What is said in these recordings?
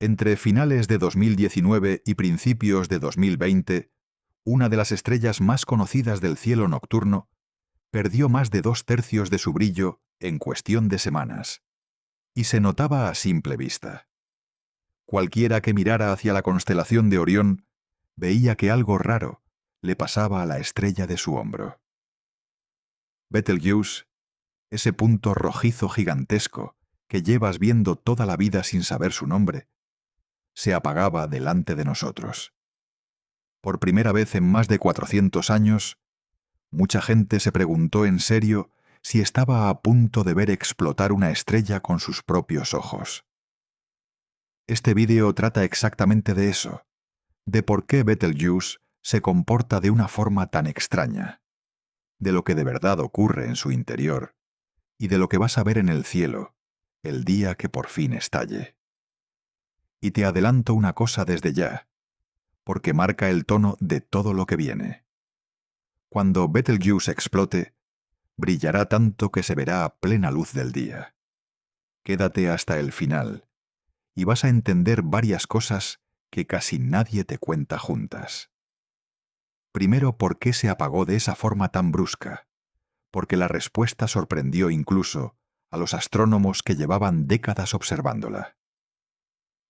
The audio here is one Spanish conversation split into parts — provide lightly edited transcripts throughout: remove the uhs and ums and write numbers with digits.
Entre finales de 2019 y principios de 2020, una de las estrellas más conocidas del cielo nocturno perdió más de 2/3 de su brillo en cuestión de semanas, y se notaba a simple vista. Cualquiera que mirara hacia la constelación de Orión veía que algo raro le pasaba a la estrella de su hombro. Betelgeuse, ese punto rojizo gigantesco que llevas viendo toda la vida sin saber su nombre, se apagaba delante de nosotros. Por primera vez en más de 400 años, mucha gente se preguntó en serio si estaba a punto de ver explotar una estrella con sus propios ojos. Este vídeo trata exactamente de eso, de por qué Betelgeuse se comporta de una forma tan extraña, de lo que de verdad ocurre en su interior y de lo que vas a ver en el cielo el día que por fin estalle. Y te adelanto una cosa desde ya, porque marca el tono de todo lo que viene. Cuando Betelgeuse explote, brillará tanto que se verá a plena luz del día. Quédate hasta el final, y vas a entender varias cosas que casi nadie te cuenta juntas. Primero, ¿por qué se apagó de esa forma tan brusca? Porque la respuesta sorprendió incluso a los astrónomos que llevaban décadas observándola.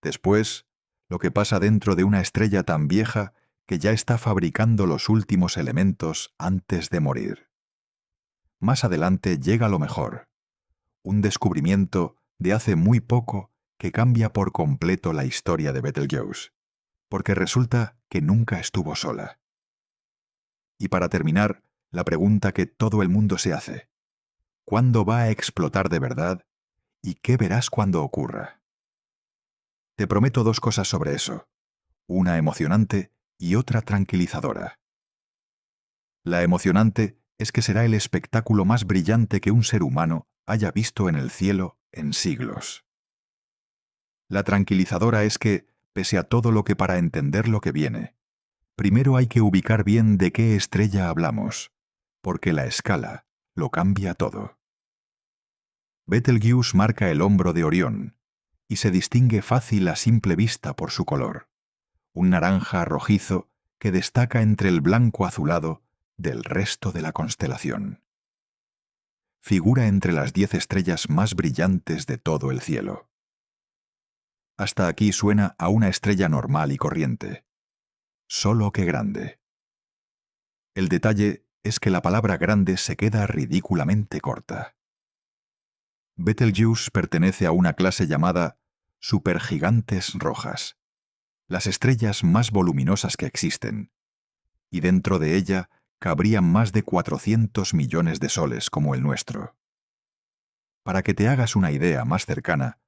Después, lo que pasa dentro de una estrella tan vieja que ya está fabricando los últimos elementos antes de morir. Más adelante llega lo mejor, un descubrimiento de hace muy poco que cambia por completo la historia de Betelgeuse, porque resulta que nunca estuvo sola. Y para terminar, la pregunta que todo el mundo se hace: ¿cuándo va a explotar de verdad y qué verás cuando ocurra? Te prometo dos cosas sobre eso, una emocionante y otra tranquilizadora. La emocionante es que será el espectáculo más brillante que un ser humano haya visto en el cielo en siglos. La tranquilizadora es que, pese a todo lo que para entender lo que viene, primero hay que ubicar bien de qué estrella hablamos, porque la escala lo cambia todo. Betelgeuse marca el hombro de Orión, y se distingue fácil a simple vista por su color, un naranja rojizo que destaca entre el blanco azulado del resto de la constelación. Figura entre las 10 estrellas más brillantes de todo el cielo. Hasta aquí suena a una estrella normal y corriente, solo que grande. El detalle es que la palabra grande se queda ridículamente corta. Betelgeuse pertenece a una clase llamada supergigantes rojas, las estrellas más voluminosas que existen, y dentro de ella cabrían más de 400 millones de soles como el nuestro. Para que te hagas una idea más cercana,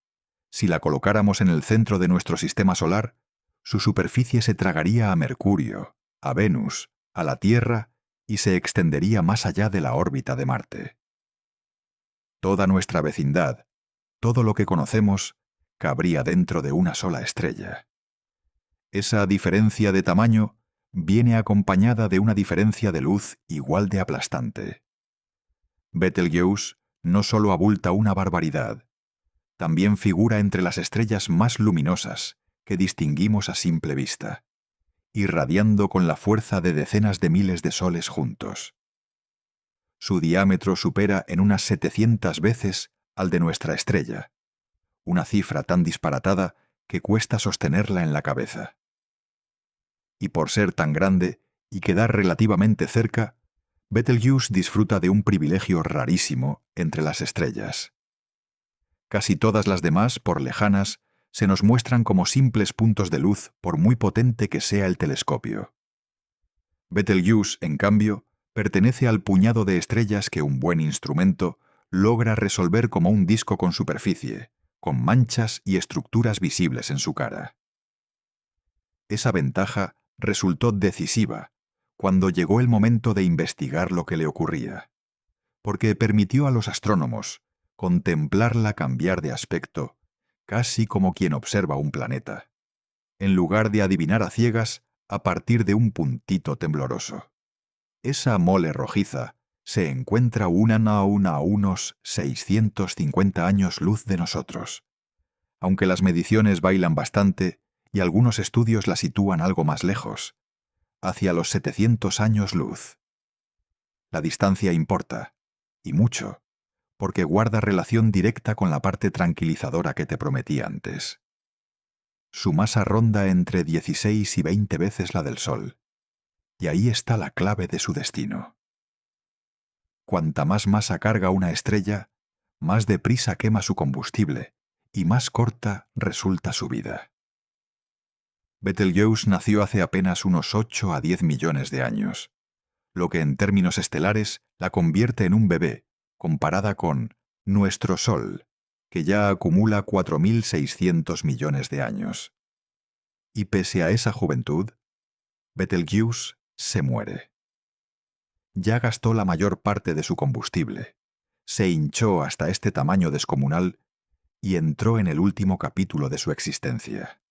si la colocáramos en el centro de nuestro sistema solar, su superficie se tragaría a Mercurio, a Venus, a la Tierra y se extendería más allá de la órbita de Marte. Toda nuestra vecindad, todo lo que conocemos, cabría dentro de una sola estrella. Esa diferencia de tamaño viene acompañada de una diferencia de luz igual de aplastante. Betelgeuse no solo abulta una barbaridad, también figura entre las estrellas más luminosas que distinguimos a simple vista, irradiando con la fuerza de decenas de miles de soles juntos. Su diámetro supera en unas 700 veces al de nuestra estrella, una cifra tan disparatada que cuesta sostenerla en la cabeza. Y por ser tan grande y quedar relativamente cerca, Betelgeuse disfruta de un privilegio rarísimo entre las estrellas. Casi todas las demás, por lejanas, se nos muestran como simples puntos de luz por muy potente que sea el telescopio. Betelgeuse, en cambio, pertenece al puñado de estrellas que un buen instrumento logra resolver como un disco con superficie, con manchas y estructuras visibles en su cara. Esa ventaja resultó decisiva cuando llegó el momento de investigar lo que le ocurría, porque permitió a los astrónomos contemplarla cambiar de aspecto, casi como quien observa un planeta, en lugar de adivinar a ciegas a partir de un puntito tembloroso. Esa mole rojiza se encuentra a unos 650 años luz de nosotros, aunque las mediciones bailan bastante y algunos estudios la sitúan algo más lejos, hacia los 700 años luz. La distancia importa, y mucho, porque guarda relación directa con la parte tranquilizadora que te prometí antes. Su masa ronda entre 16 y 20 veces la del Sol, y ahí está la clave de su destino. Cuanta más masa carga una estrella, más deprisa quema su combustible, y más corta resulta su vida. Betelgeuse nació hace apenas unos 8 a 10 millones de años, lo que en términos estelares la convierte en un bebé, comparada con nuestro Sol, que ya acumula 4.600 millones de años. Y pese a esa juventud, Betelgeuse se muere. Ya gastó la mayor parte de su combustible, se hinchó hasta este tamaño descomunal y entró en el último capítulo de su existencia.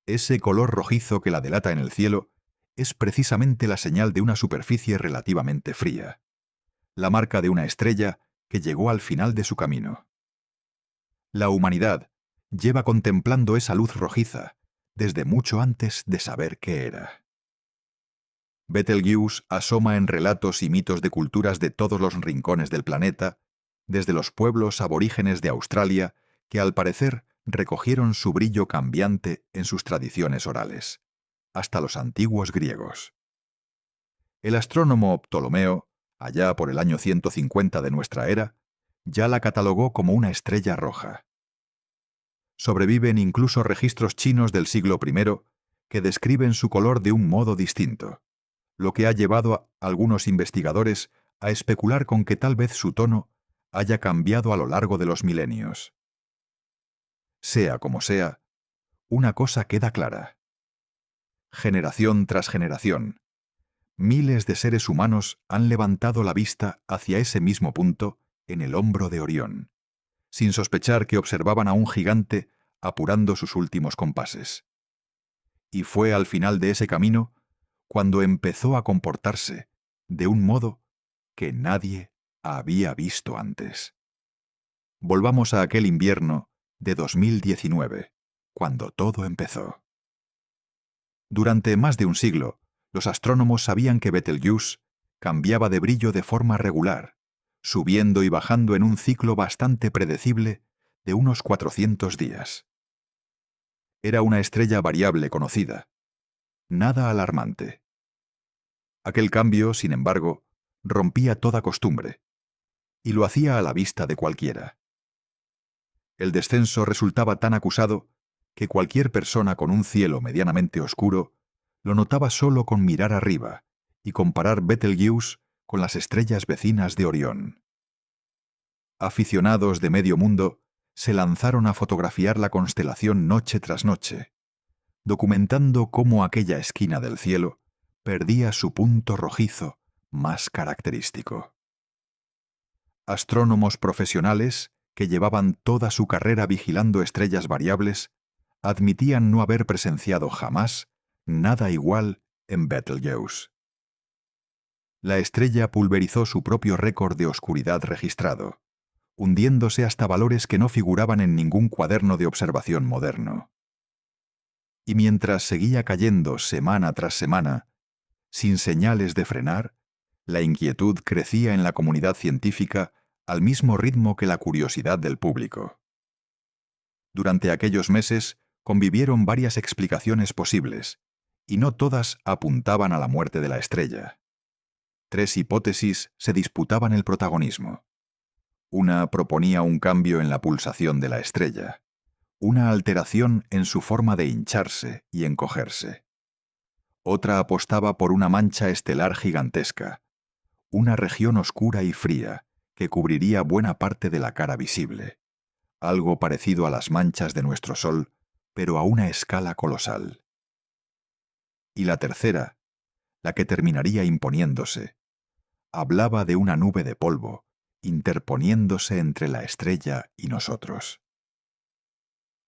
Ese color rojizo que la delata en el cielo es precisamente la señal de una superficie relativamente fría, la marca de una estrella que llegó al final de su camino. La humanidad lleva contemplando esa luz rojiza desde mucho antes de saber qué era. Betelgeuse asoma en relatos y mitos de culturas de todos los rincones del planeta, desde los pueblos aborígenes de Australia, que al parecer recogieron su brillo cambiante en sus tradiciones orales, hasta los antiguos griegos. El astrónomo Ptolomeo, allá por el año 150 de nuestra era, ya la catalogó como una estrella roja. Sobreviven incluso registros chinos del siglo I que describen su color de un modo distinto, lo que ha llevado a algunos investigadores a especular con que tal vez su tono haya cambiado a lo largo de los milenios. Sea como sea, una cosa queda clara. Generación tras generación, miles de seres humanos han levantado la vista hacia ese mismo punto en el hombro de Orión, sin sospechar que observaban a un gigante apurando sus últimos compases. Y fue al final de ese camino cuando empezó a comportarse de un modo que nadie había visto antes. Volvamos a aquel invierno de 2019, cuando todo empezó. Durante más de un siglo, los astrónomos sabían que Betelgeuse cambiaba de brillo de forma regular, subiendo y bajando en un ciclo bastante predecible de unos 400 días. Era una estrella variable conocida, nada alarmante. Aquel cambio, sin embargo, rompía toda costumbre, y lo hacía a la vista de cualquiera. El descenso resultaba tan acusado que cualquier persona con un cielo medianamente oscuro lo notaba solo con mirar arriba y comparar Betelgeuse con las estrellas vecinas de Orión. Aficionados de medio mundo se lanzaron a fotografiar la constelación noche tras noche, documentando cómo aquella esquina del cielo perdía su punto rojizo más característico. Astrónomos profesionales, que llevaban toda su carrera vigilando estrellas variables, admitían no haber presenciado jamás nada igual en Betelgeuse. La estrella pulverizó su propio récord de oscuridad registrado, hundiéndose hasta valores que no figuraban en ningún cuaderno de observación moderno. Y mientras seguía cayendo semana tras semana, sin señales de frenar, la inquietud crecía en la comunidad científica al mismo ritmo que la curiosidad del público. Durante aquellos meses convivieron varias explicaciones posibles, y no todas apuntaban a la muerte de la estrella. 3 hipótesis se disputaban el protagonismo. Una proponía un cambio en la pulsación de la estrella, una alteración en su forma de hincharse y encogerse. Otra apostaba por una mancha estelar gigantesca, una región oscura y fría que cubriría buena parte de la cara visible, algo parecido a las manchas de nuestro Sol, pero a una escala colosal. Y la tercera, la que terminaría imponiéndose, hablaba de una nube de polvo interponiéndose entre la estrella y nosotros.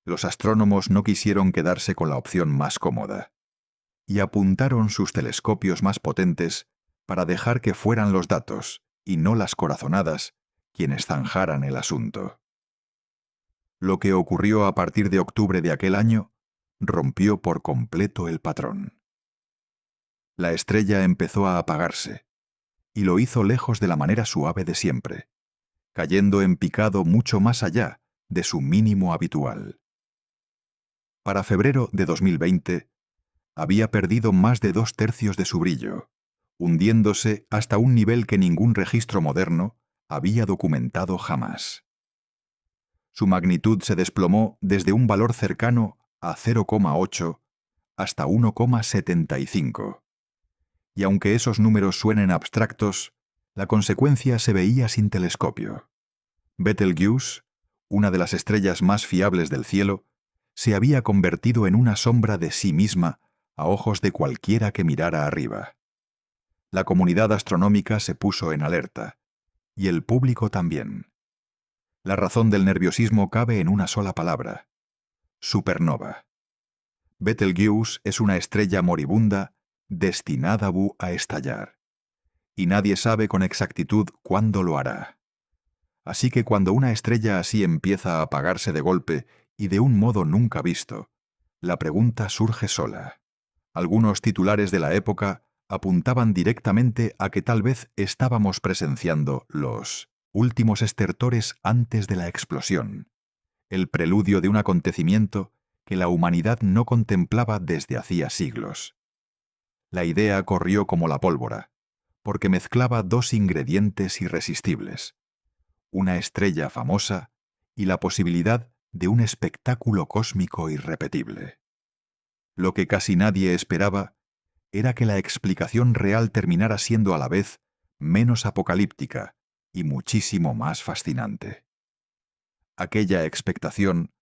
Los astrónomos no quisieron quedarse con la opción más cómoda, y apuntaron sus telescopios más potentes para dejar que fueran los datos, y no las corazonadas, quienes zanjaran el asunto. Lo que ocurrió a partir de octubre de aquel año rompió por completo el patrón. La estrella empezó a apagarse, y lo hizo lejos de la manera suave de siempre, cayendo en picado mucho más allá de su mínimo habitual. Para febrero de 2020, había perdido más de 2/3 de su brillo, hundiéndose hasta un nivel que ningún registro moderno había documentado jamás. Su magnitud se desplomó desde un valor cercano a 0,8 hasta 1,75. Y aunque esos números suenen abstractos, la consecuencia se veía sin telescopio. Betelgeuse, una de las estrellas más fiables del cielo, se había convertido en una sombra de sí misma a ojos de cualquiera que mirara arriba. La comunidad astronómica se puso en alerta, y el público también. La razón del nerviosismo cabe en una sola palabra: supernova. Betelgeuse es una estrella moribunda destinada a estallar, y nadie sabe con exactitud cuándo lo hará. Así que cuando una estrella así empieza a apagarse de golpe y de un modo nunca visto, la pregunta surge sola. Algunos titulares de la época apuntaban directamente a que tal vez estábamos presenciando los últimos estertores antes de la explosión, el preludio de un acontecimiento que la humanidad no contemplaba desde hacía siglos. La idea corrió como la pólvora, porque mezclaba dos ingredientes irresistibles: una estrella famosa y la posibilidad de un espectáculo cósmico irrepetible. Lo que casi nadie esperaba era que la explicación real terminara siendo a la vez menos apocalíptica y muchísimo más fascinante. Aquella expectación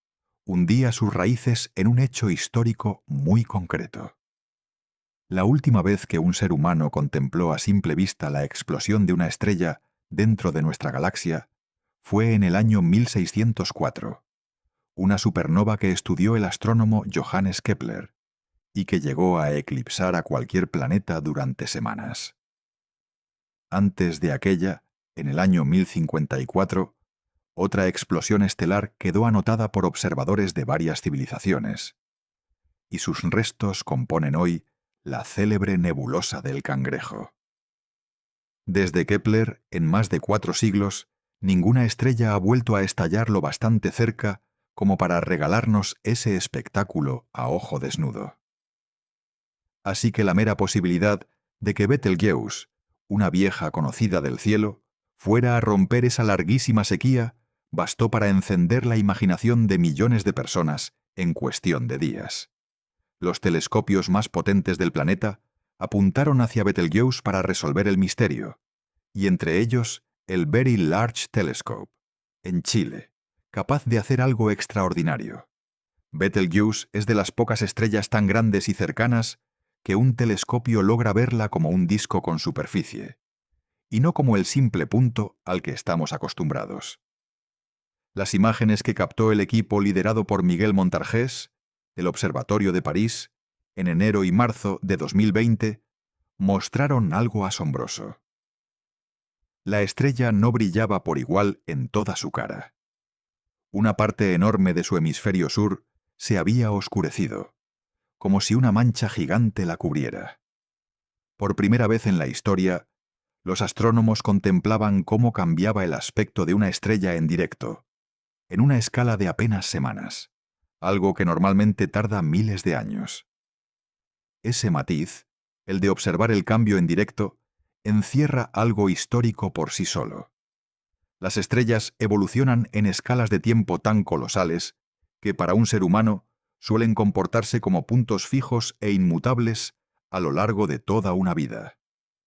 hundía sus raíces en un hecho histórico muy concreto. La última vez que un ser humano contempló a simple vista la explosión de una estrella dentro de nuestra galaxia fue en el año 1604, una supernova que estudió el astrónomo Johannes Kepler y que llegó a eclipsar a cualquier planeta durante semanas. Antes de aquella, en el año 1054, otra explosión estelar quedó anotada por observadores de varias civilizaciones, y sus restos componen hoy la célebre nebulosa del Cangrejo. Desde Kepler, en más de 4 siglos, ninguna estrella ha vuelto a estallar lo bastante cerca como para regalarnos ese espectáculo a ojo desnudo. Así que la mera posibilidad de que Betelgeuse, una vieja conocida del cielo, fuera a romper esa larguísima sequía bastó para encender la imaginación de millones de personas en cuestión de días. Los telescopios más potentes del planeta apuntaron hacia Betelgeuse para resolver el misterio, y entre ellos el Very Large Telescope, en Chile, capaz de hacer algo extraordinario. Betelgeuse es de las pocas estrellas tan grandes y cercanas que un telescopio logra verla como un disco con superficie, y no como el simple punto al que estamos acostumbrados. Las imágenes que captó el equipo liderado por Miguel Montargés, del Observatorio de París, en enero y marzo de 2020, mostraron algo asombroso. La estrella no brillaba por igual en toda su cara. Una parte enorme de su hemisferio sur se había oscurecido, como si una mancha gigante la cubriera. Por primera vez en la historia, los astrónomos contemplaban cómo cambiaba el aspecto de una estrella en directo, en una escala de apenas semanas, algo que normalmente tarda miles de años. Ese matiz, el de observar el cambio en directo, encierra algo histórico por sí solo. Las estrellas evolucionan en escalas de tiempo tan colosales que para un ser humano suelen comportarse como puntos fijos e inmutables a lo largo de toda una vida.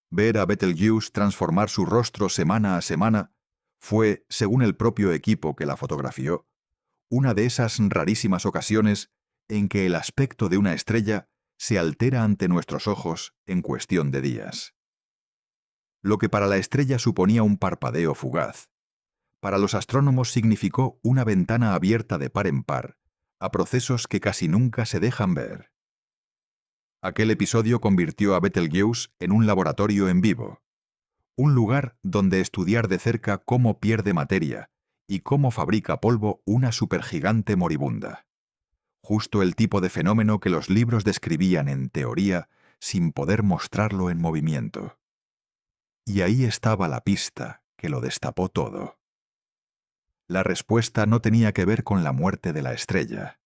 Ver a Betelgeuse transformar su rostro semana a semana fue, según el propio equipo que la fotografió, una de esas rarísimas ocasiones en que el aspecto de una estrella se altera ante nuestros ojos en cuestión de días. Lo que para la estrella suponía un parpadeo fugaz, para los astrónomos significó una ventana abierta de par en par a procesos que casi nunca se dejan ver. Aquel episodio convirtió a Betelgeuse en un laboratorio en vivo, un lugar donde estudiar de cerca cómo pierde materia y cómo fabrica polvo una supergigante moribunda. Justo el tipo de fenómeno que los libros describían en teoría sin poder mostrarlo en movimiento. Y ahí estaba la pista que lo destapó todo. La respuesta no tenía que ver con la muerte de la estrella.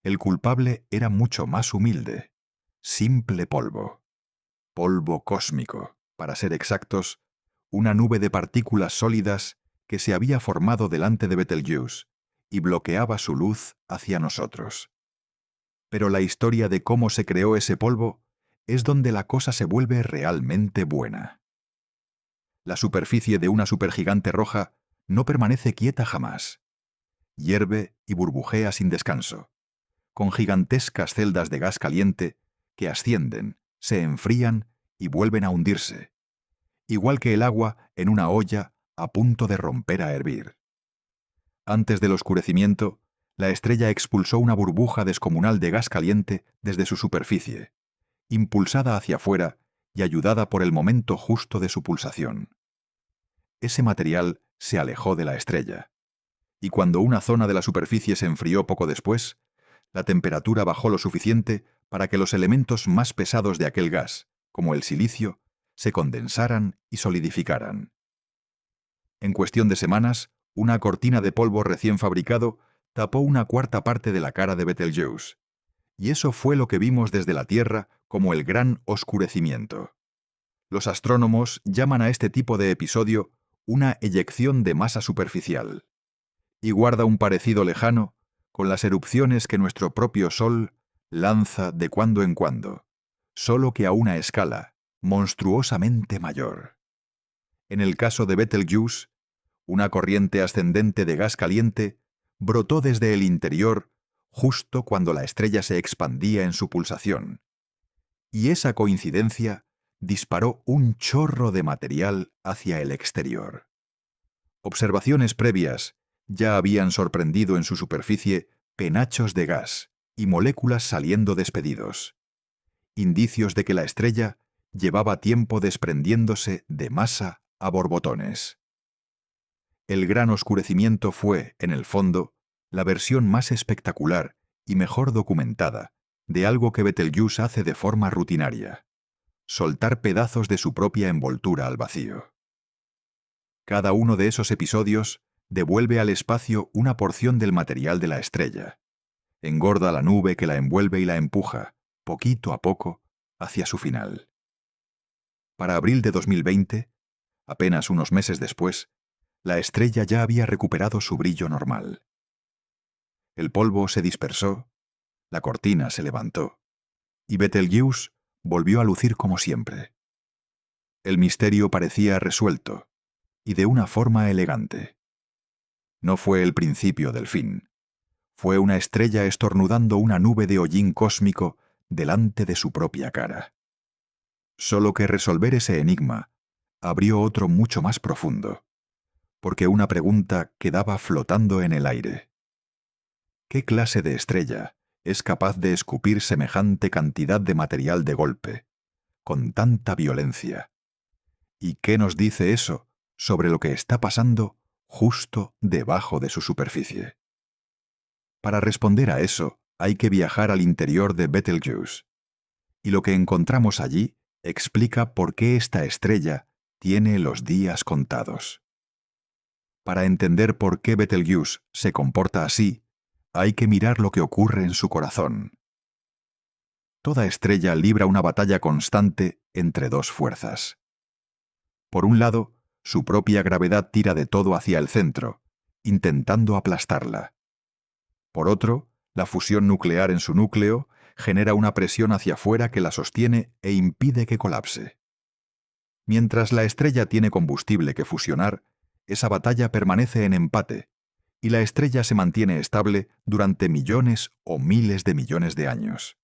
El culpable era mucho más humilde. Simple polvo. Polvo cósmico, para ser exactos, una nube de partículas sólidas que se había formado delante de Betelgeuse y bloqueaba su luz hacia nosotros. Pero la historia de cómo se creó ese polvo es donde la cosa se vuelve realmente buena. La superficie de una supergigante roja no permanece quieta jamás. Hierve y burbujea sin descanso, con gigantescas celdas de gas caliente que ascienden, se enfrían y vuelven a hundirse, igual que el agua en una olla a punto de romper a hervir. Antes del oscurecimiento, la estrella expulsó una burbuja descomunal de gas caliente desde su superficie, impulsada hacia afuera y ayudada por el momento justo de su pulsación. Ese material se alejó de la estrella, y cuando una zona de la superficie se enfrió poco después, la temperatura bajó lo suficiente para que los elementos más pesados de aquel gas, como el silicio, se condensaran y solidificaran. En cuestión de semanas, una cortina de polvo recién fabricado tapó una cuarta parte de la cara de Betelgeuse, y eso fue lo que vimos desde la Tierra como el gran oscurecimiento. Los astrónomos llaman a este tipo de episodio una eyección de masa superficial, y guarda un parecido lejano con las erupciones que nuestro propio Sol lanza de cuando en cuando, solo que a una escala monstruosamente mayor. En el caso de Betelgeuse, una corriente ascendente de gas caliente brotó desde el interior justo cuando la estrella se expandía en su pulsación, y esa coincidencia disparó un chorro de material hacia el exterior. Observaciones previas ya habían sorprendido en su superficie penachos de gas y moléculas saliendo despedidos, indicios de que la estrella llevaba tiempo desprendiéndose de masa a borbotones. El gran oscurecimiento fue, en el fondo, la versión más espectacular y mejor documentada de algo que Betelgeuse hace de forma rutinaria: soltar pedazos de su propia envoltura al vacío. Cada uno de esos episodios devuelve al espacio una porción del material de la estrella, engorda la nube que la envuelve y la empuja, poquito a poco, hacia su final. Para abril de 2020, apenas unos meses después, la estrella ya había recuperado su brillo normal. El polvo se dispersó, la cortina se levantó, y Betelgeuse volvió a lucir como siempre. El misterio parecía resuelto, y de una forma elegante. No fue el principio del fin. Fue una estrella estornudando una nube de hollín cósmico delante de su propia cara. Solo que resolver ese enigma abrió otro mucho más profundo, porque una pregunta quedaba flotando en el aire. ¿Qué clase de estrella es capaz de escupir semejante cantidad de material de golpe, con tanta violencia? ¿Y qué nos dice eso sobre lo que está pasando justo debajo de su superficie? Para responder a eso, hay que viajar al interior de Betelgeuse, y lo que encontramos allí explica por qué esta estrella tiene los días contados. Para entender por qué Betelgeuse se comporta así, hay que mirar lo que ocurre en su corazón. Toda estrella libra una batalla constante entre dos fuerzas. Por un lado, su propia gravedad tira de todo hacia el centro, intentando aplastarla. Por otro, la fusión nuclear en su núcleo genera una presión hacia afuera que la sostiene e impide que colapse. Mientras la estrella tiene combustible que fusionar, esa batalla permanece en empate, y la estrella se mantiene estable durante millones o miles de millones de años.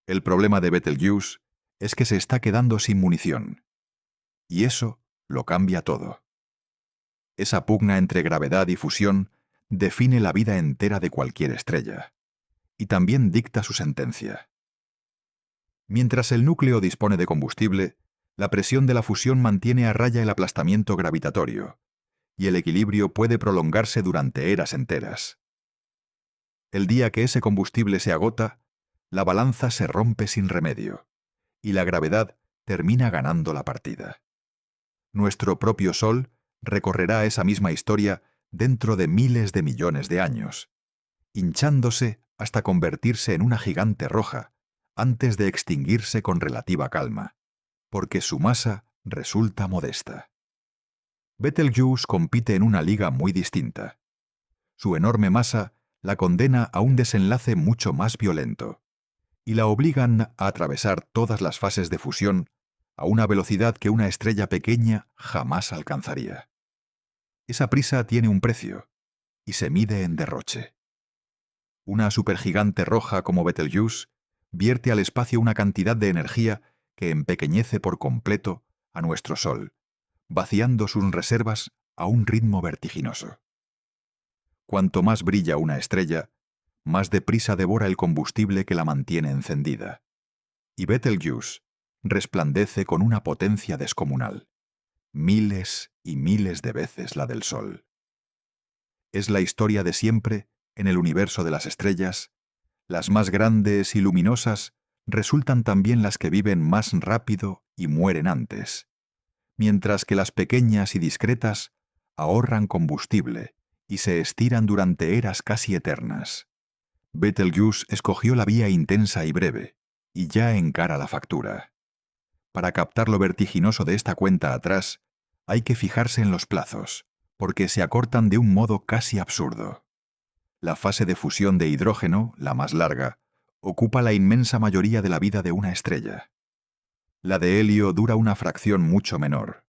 El problema de Betelgeuse es que se está quedando sin munición, y eso lo cambia todo. Esa pugna entre gravedad y fusión define la vida entera de cualquier estrella, y también dicta su sentencia. Mientras el núcleo dispone de combustible, la presión de la fusión mantiene a raya el aplastamiento gravitatorio, y el equilibrio puede prolongarse durante eras enteras. El día que ese combustible se agota, la balanza se rompe sin remedio, y la gravedad termina ganando la partida. Nuestro propio Sol recorrerá esa misma historia dentro de miles de millones de años, hinchándose hasta convertirse en una gigante roja, antes de extinguirse con relativa calma, porque su masa resulta modesta. Betelgeuse compite en una liga muy distinta. Su enorme masa la condena a un desenlace mucho más violento, y la obligan a atravesar todas las fases de fusión a una velocidad que una estrella pequeña jamás alcanzaría. Esa prisa tiene un precio, y se mide en derroche. Una supergigante roja como Betelgeuse vierte al espacio una cantidad de energía que empequeñece por completo a nuestro Sol, vaciando sus reservas a un ritmo vertiginoso. Cuanto más brilla una estrella, más deprisa devora el combustible que la mantiene encendida. Y Betelgeuse resplandece con una potencia descomunal, miles y miles de veces la del Sol. Es la historia de siempre en el universo de las estrellas. Las más grandes y luminosas resultan también las que viven más rápido y mueren antes, mientras que las pequeñas y discretas ahorran combustible y se estiran durante eras casi eternas. Betelgeuse escogió la vía intensa y breve, y ya encara la factura. Para captar lo vertiginoso de esta cuenta atrás, hay que fijarse en los plazos, porque se acortan de un modo casi absurdo. La fase de fusión de hidrógeno, la más larga, ocupa la inmensa mayoría de la vida de una estrella. La de helio dura una fracción mucho menor.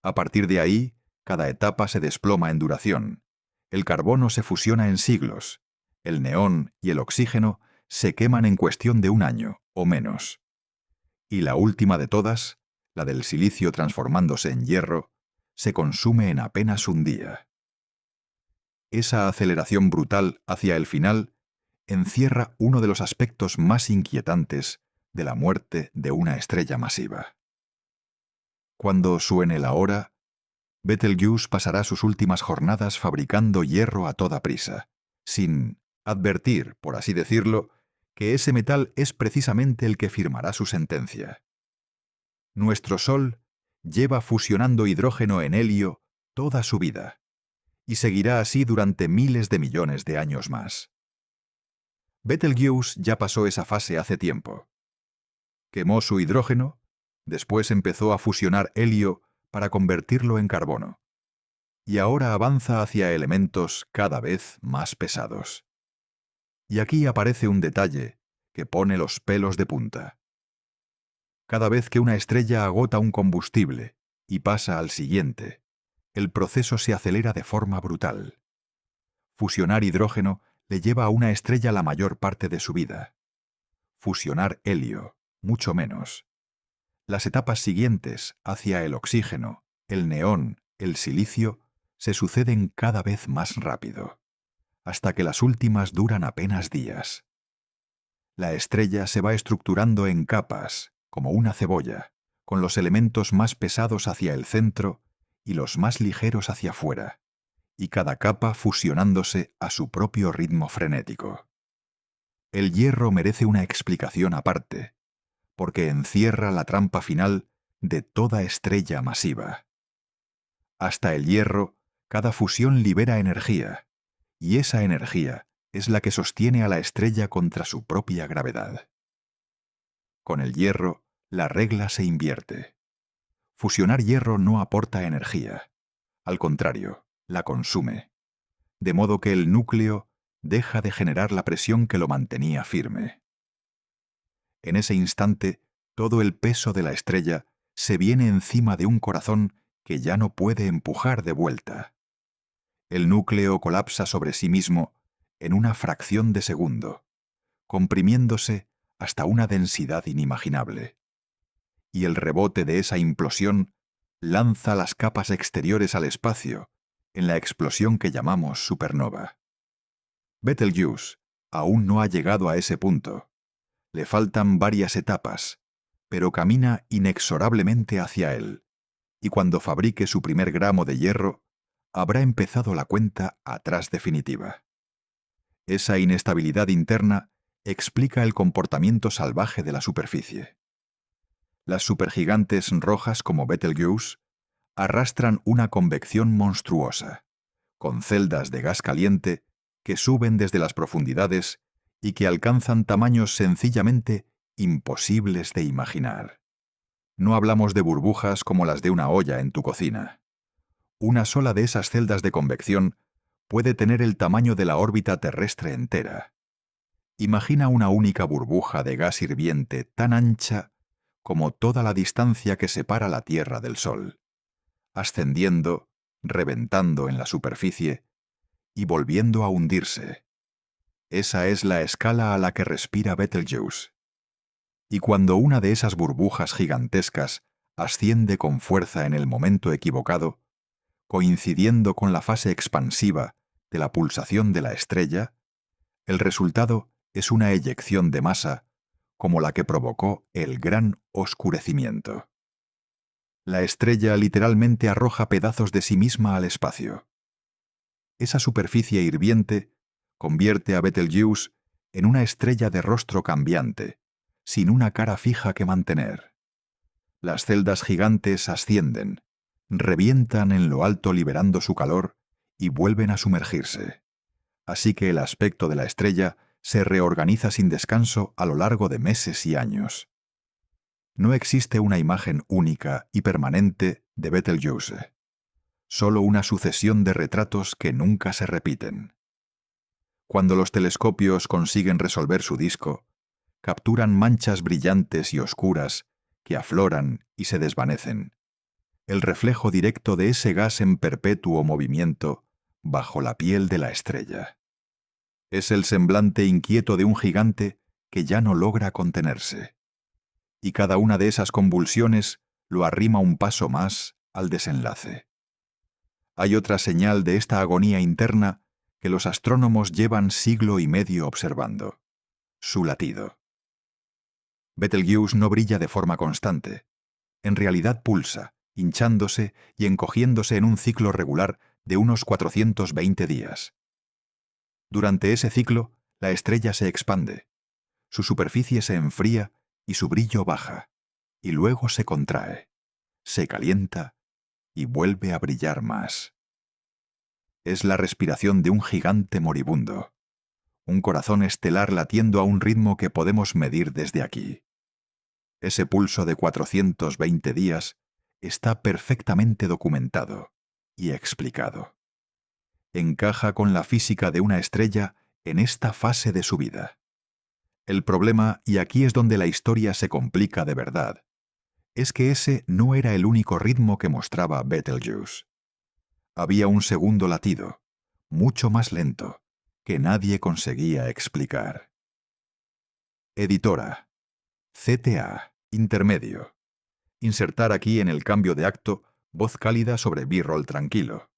A partir de ahí, cada etapa se desploma en duración. El carbono se fusiona en siglos. El neón y el oxígeno se queman en cuestión de un año o menos. Y la última de todas, la del silicio transformándose en hierro, se consume en apenas un día. Esa aceleración brutal hacia el final encierra uno de los aspectos más inquietantes de la muerte de una estrella masiva. Cuando suene la hora, Betelgeuse pasará sus últimas jornadas fabricando hierro a toda prisa, sin advertir, por así decirlo, que ese metal es precisamente el que firmará su sentencia. Nuestro Sol lleva fusionando hidrógeno en helio toda su vida, y seguirá así durante miles de millones de años más. Betelgeuse ya pasó esa fase hace tiempo. Quemó su hidrógeno, después empezó a fusionar helio para convertirlo en carbono, y ahora avanza hacia elementos cada vez más pesados. Y aquí aparece un detalle que pone los pelos de punta. Cada vez que una estrella agota un combustible y pasa al siguiente, el proceso se acelera de forma brutal. Fusionar hidrógeno le lleva a una estrella la mayor parte de su vida. Fusionar helio, mucho menos. Las etapas siguientes, hacia el oxígeno, el neón, el silicio, se suceden cada vez más rápido, hasta que las últimas duran apenas días. La estrella se va estructurando en capas, como una cebolla, con los elementos más pesados hacia el centro y los más ligeros hacia afuera, y cada capa fusionándose a su propio ritmo frenético. El hierro merece una explicación aparte, porque encierra la trampa final de toda estrella masiva. Hasta el hierro, cada fusión libera energía, y esa energía es la que sostiene a la estrella contra su propia gravedad. Con el hierro, la regla se invierte. Fusionar hierro no aporta energía, al contrario, la consume, de modo que el núcleo deja de generar la presión que lo mantenía firme. En ese instante, todo el peso de la estrella se viene encima de un corazón que ya no puede empujar de vuelta. El núcleo colapsa sobre sí mismo en una fracción de segundo, comprimiéndose hasta una densidad inimaginable. Y el rebote de esa implosión lanza las capas exteriores al espacio en la explosión que llamamos supernova. Betelgeuse aún no ha llegado a ese punto. Le faltan varias etapas, pero camina inexorablemente hacia él, y cuando fabrique su primer gramo de hierro, habrá empezado la cuenta atrás definitiva. Esa inestabilidad interna explica el comportamiento salvaje de la superficie. Las supergigantes rojas como Betelgeuse arrastran una convección monstruosa, con celdas de gas caliente que suben desde las profundidades y que alcanzan tamaños sencillamente imposibles de imaginar. No hablamos de burbujas como las de una olla en tu cocina. Una sola de esas celdas de convección puede tener el tamaño de la órbita terrestre entera. Imagina una única burbuja de gas hirviente tan ancha como toda la distancia que separa la Tierra del Sol, ascendiendo, reventando en la superficie y volviendo a hundirse. Esa es la escala a la que respira Betelgeuse. Y cuando una de esas burbujas gigantescas asciende con fuerza en el momento equivocado, coincidiendo con la fase expansiva de la pulsación de la estrella, el resultado es una eyección de masa como la que provocó el gran oscurecimiento. La estrella literalmente arroja pedazos de sí misma al espacio. Esa superficie hirviente convierte a Betelgeuse en una estrella de rostro cambiante, sin una cara fija que mantener. Las celdas gigantes ascienden, revientan en lo alto liberando su calor y vuelven a sumergirse. Así que el aspecto de la estrella se reorganiza sin descanso a lo largo de meses y años. No existe una imagen única y permanente de Betelgeuse, solo una sucesión de retratos que nunca se repiten. Cuando los telescopios consiguen resolver su disco, capturan manchas brillantes y oscuras que afloran y se desvanecen, el reflejo directo de ese gas en perpetuo movimiento bajo la piel de la estrella. Es el semblante inquieto de un gigante que ya no logra contenerse. Y cada una de esas convulsiones lo arrima un paso más al desenlace. Hay otra señal de esta agonía interna que los astrónomos llevan siglo y medio observando: su latido. Betelgeuse no brilla de forma constante. En realidad pulsa, hinchándose y encogiéndose en un ciclo regular de unos 420 días. Durante ese ciclo, la estrella se expande, su superficie se enfría y su brillo baja, y luego se contrae, se calienta y vuelve a brillar más. Es la respiración de un gigante moribundo, un corazón estelar latiendo a un ritmo que podemos medir desde aquí. Ese pulso de 420 días está perfectamente documentado y explicado. Encaja con la física de una estrella en esta fase de su vida. El problema, y aquí es donde la historia se complica de verdad, es que ese no era el único ritmo que mostraba Betelgeuse. Había un segundo latido, mucho más lento, que nadie conseguía explicar. Editora. CTA. Intermedio. Insertar aquí en el cambio de acto voz cálida sobre B-roll tranquilo.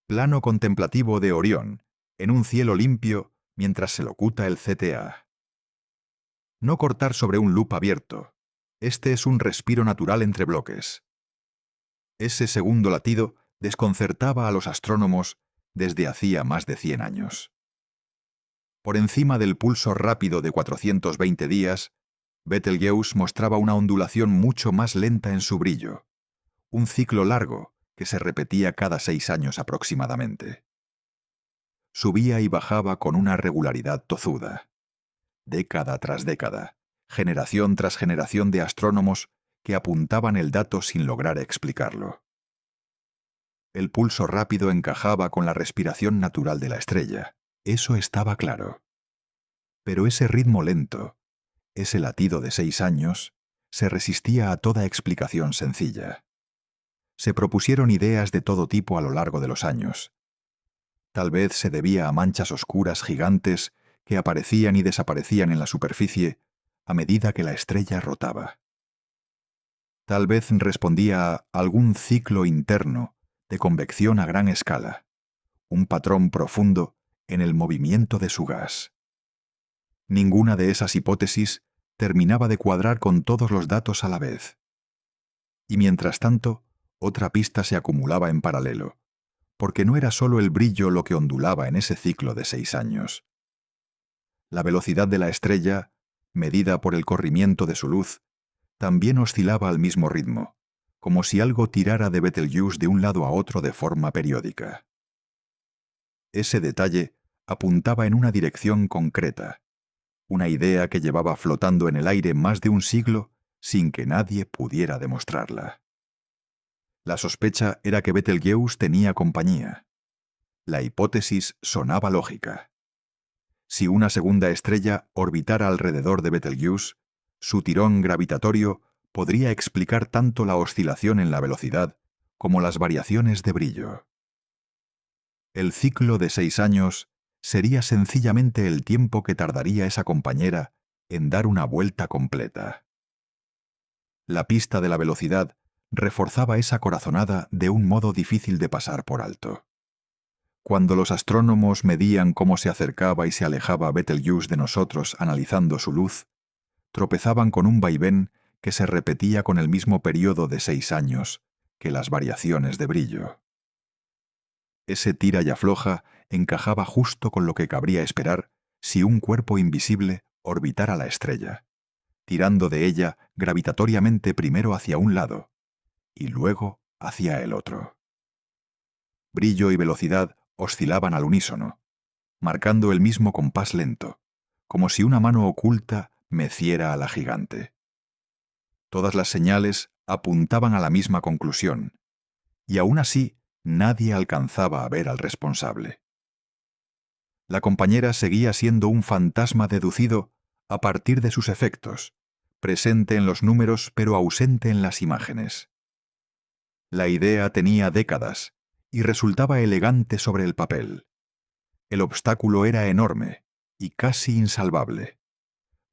Plano contemplativo de Orión, en un cielo limpio mientras se locuta el CTA. No cortar sobre un loop abierto. Este es un respiro natural entre bloques. Ese segundo latido desconcertaba a los astrónomos desde hacía más de 100 años. Por encima del pulso rápido de 420 días, Betelgeuse mostraba una ondulación mucho más lenta en su brillo, un ciclo largo que se repetía cada 6 años aproximadamente. Subía y bajaba con una regularidad tozuda. Década tras década, generación tras generación de astrónomos que apuntaban el dato sin lograr explicarlo. El pulso rápido encajaba con la respiración natural de la estrella, eso estaba claro. Pero ese ritmo lento, ese latido de 6 años, se resistía a toda explicación sencilla. Se propusieron ideas de todo tipo a lo largo de los años. Tal vez se debía a manchas oscuras gigantes que aparecían y desaparecían en la superficie a medida que la estrella rotaba. Tal vez respondía a algún ciclo interno de convección a gran escala, un patrón profundo en el movimiento de su gas. Ninguna de esas hipótesis terminaba de cuadrar con todos los datos a la vez. Y mientras tanto, otra pista se acumulaba en paralelo, porque no era solo el brillo lo que ondulaba en ese ciclo de 6 años. La velocidad de la estrella, medida por el corrimiento de su luz, también oscilaba al mismo ritmo, como si algo tirara de Betelgeuse de un lado a otro de forma periódica. Ese detalle apuntaba en una dirección concreta, una idea que llevaba flotando en el aire más de un siglo sin que nadie pudiera demostrarla. La sospecha era que Betelgeuse tenía compañía. La hipótesis sonaba lógica. Si una segunda estrella orbitara alrededor de Betelgeuse, su tirón gravitatorio podría explicar tanto la oscilación en la velocidad como las variaciones de brillo. El ciclo de 6 años sería sencillamente el tiempo que tardaría esa compañera en dar una vuelta completa. La pista de la velocidad reforzaba esa corazonada de un modo difícil de pasar por alto. Cuando los astrónomos medían cómo se acercaba y se alejaba Betelgeuse de nosotros analizando su luz, tropezaban con un vaivén que se repetía con el mismo periodo de 6 años que las variaciones de brillo. Ese tira y afloja encajaba justo con lo que cabría esperar si un cuerpo invisible orbitara la estrella, tirando de ella gravitatoriamente primero hacia un lado y luego hacia el otro. Brillo y velocidad oscilaban al unísono, marcando el mismo compás lento, como si una mano oculta meciera a la gigante. Todas las señales apuntaban a la misma conclusión, y aún así nadie alcanzaba a ver al responsable. La compañera seguía siendo un fantasma deducido a partir de sus efectos, presente en los números pero ausente en las imágenes. La idea tenía décadas y resultaba elegante sobre el papel. El obstáculo era enorme y casi insalvable.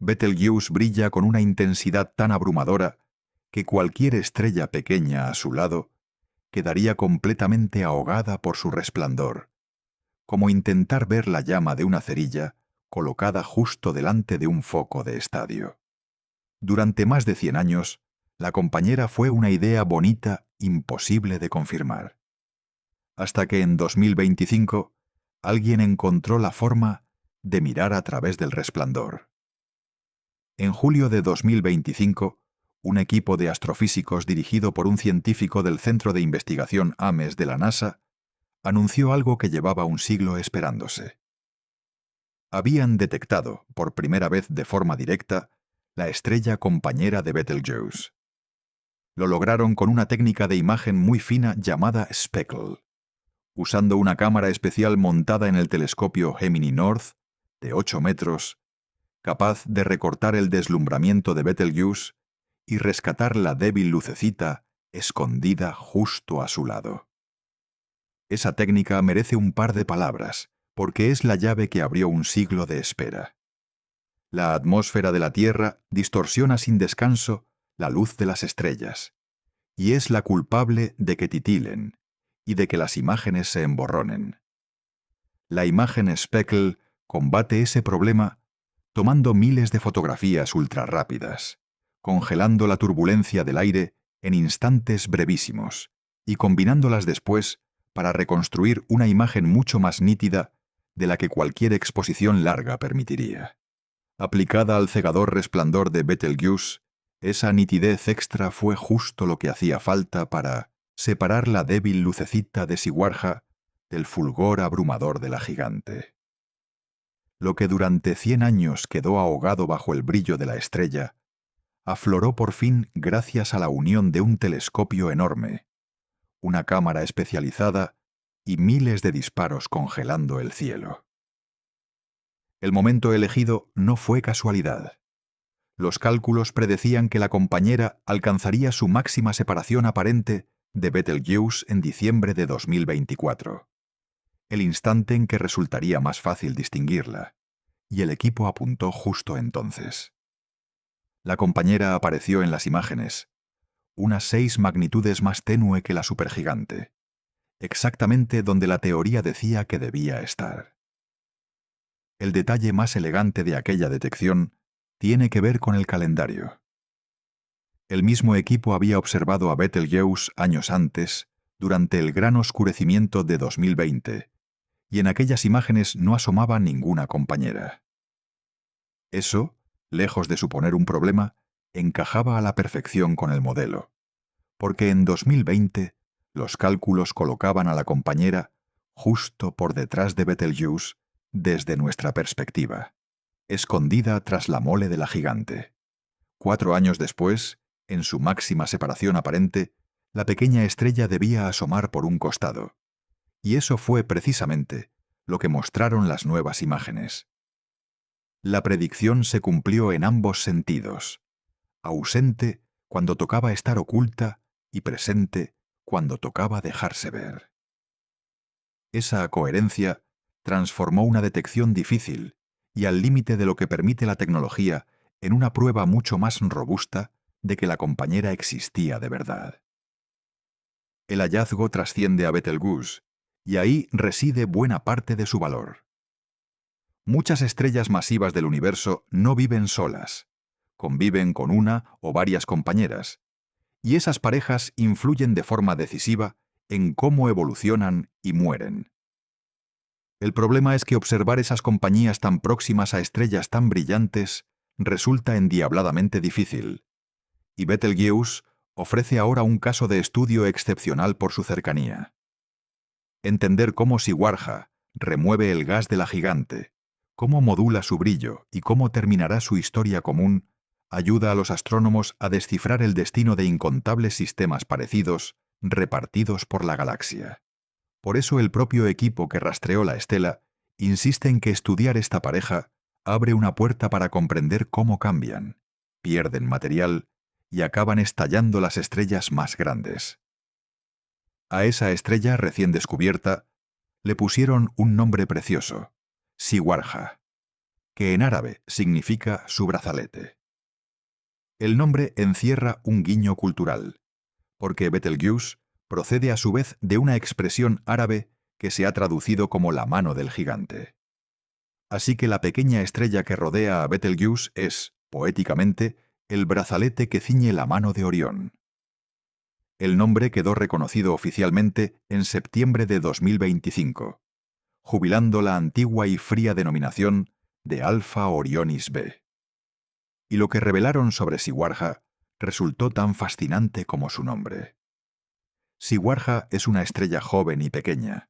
Betelgeuse brilla con una intensidad tan abrumadora que cualquier estrella pequeña a su lado quedaría completamente ahogada por su resplandor, como intentar ver la llama de una cerilla colocada justo delante de un foco de estadio. Durante más de 100 años, la compañera fue una idea bonita, imposible de confirmar. Hasta que en 2025 alguien encontró la forma de mirar a través del resplandor. En julio de 2025, un equipo de astrofísicos dirigido por un científico del Centro de Investigación Ames de la NASA anunció algo que llevaba un siglo esperándose. Habían detectado, por primera vez de forma directa, la estrella compañera de Betelgeuse. Lo lograron con una técnica de imagen muy fina llamada speckle, usando una cámara especial montada en el telescopio Gemini North, de 8 metros, capaz de recortar el deslumbramiento de Betelgeuse y rescatar la débil lucecita escondida justo a su lado. Esa técnica merece un par de palabras, porque es la llave que abrió un siglo de espera. La atmósfera de la Tierra distorsiona sin descanso la luz de las estrellas, y es la culpable de que titilen y de que las imágenes se emborronen. La imagen speckle combate ese problema tomando miles de fotografías ultrarrápidas, congelando la turbulencia del aire en instantes brevísimos y combinándolas después para reconstruir una imagen mucho más nítida de la que cualquier exposición larga permitiría. Aplicada al cegador resplandor de Betelgeuse, esa nitidez extra fue justo lo que hacía falta para separar la débil lucecita de Siwarja del fulgor abrumador de la gigante. Lo que durante 100 años quedó ahogado bajo el brillo de la estrella, afloró por fin gracias a la unión de un telescopio enorme, una cámara especializada y miles de disparos congelando el cielo. El momento elegido no fue casualidad. Los cálculos predecían que la compañera alcanzaría su máxima separación aparente de Betelgeuse en diciembre de 2024, el instante en que resultaría más fácil distinguirla, y el equipo apuntó justo entonces. La compañera apareció en las imágenes, unas 6 magnitudes más tenue que la supergigante, exactamente donde la teoría decía que debía estar. El detalle más elegante de aquella detección tiene que ver con el calendario. El mismo equipo había observado a Betelgeuse años antes, durante el gran oscurecimiento de 2020, y en aquellas imágenes no asomaba ninguna compañera. Eso, lejos de suponer un problema, encajaba a la perfección con el modelo, porque en 2020 los cálculos colocaban a la compañera justo por detrás de Betelgeuse desde nuestra perspectiva, escondida tras la mole de la gigante. 4 años después, en su máxima separación aparente, la pequeña estrella debía asomar por un costado. Y eso fue precisamente lo que mostraron las nuevas imágenes. La predicción se cumplió en ambos sentidos: ausente cuando tocaba estar oculta y presente cuando tocaba dejarse ver. Esa coherencia transformó una detección difícil y al límite de lo que permite la tecnología en una prueba mucho más robusta de que la compañera existía de verdad. El hallazgo trasciende a Betelgeuse, y ahí reside buena parte de su valor. Muchas estrellas masivas del universo no viven solas, conviven con una o varias compañeras, y esas parejas influyen de forma decisiva en cómo evolucionan y mueren. El problema es que observar esas compañías tan próximas a estrellas tan brillantes resulta endiabladamente difícil, y Betelgeuse ofrece ahora un caso de estudio excepcional por su cercanía. Entender cómo Siwarja remueve el gas de la gigante, cómo modula su brillo y cómo terminará su historia común, ayuda a los astrónomos a descifrar el destino de incontables sistemas parecidos repartidos por la galaxia. Por eso el propio equipo que rastreó la estela insiste en que estudiar esta pareja abre una puerta para comprender cómo cambian, pierden material y acaban estallando las estrellas más grandes. A esa estrella recién descubierta le pusieron un nombre precioso: Siwarja, que en árabe significa su brazalete. El nombre encierra un guiño cultural, porque Betelgeuse procede a su vez de una expresión árabe que se ha traducido como la mano del gigante. Así que la pequeña estrella que rodea a Betelgeuse es, poéticamente, el brazalete que ciñe la mano de Orión. El nombre quedó reconocido oficialmente en septiembre de 2025, jubilando la antigua y fría denominación de Alpha Orionis B. Y lo que revelaron sobre Siwarja resultó tan fascinante como su nombre. Siwarja es una estrella joven y pequeña,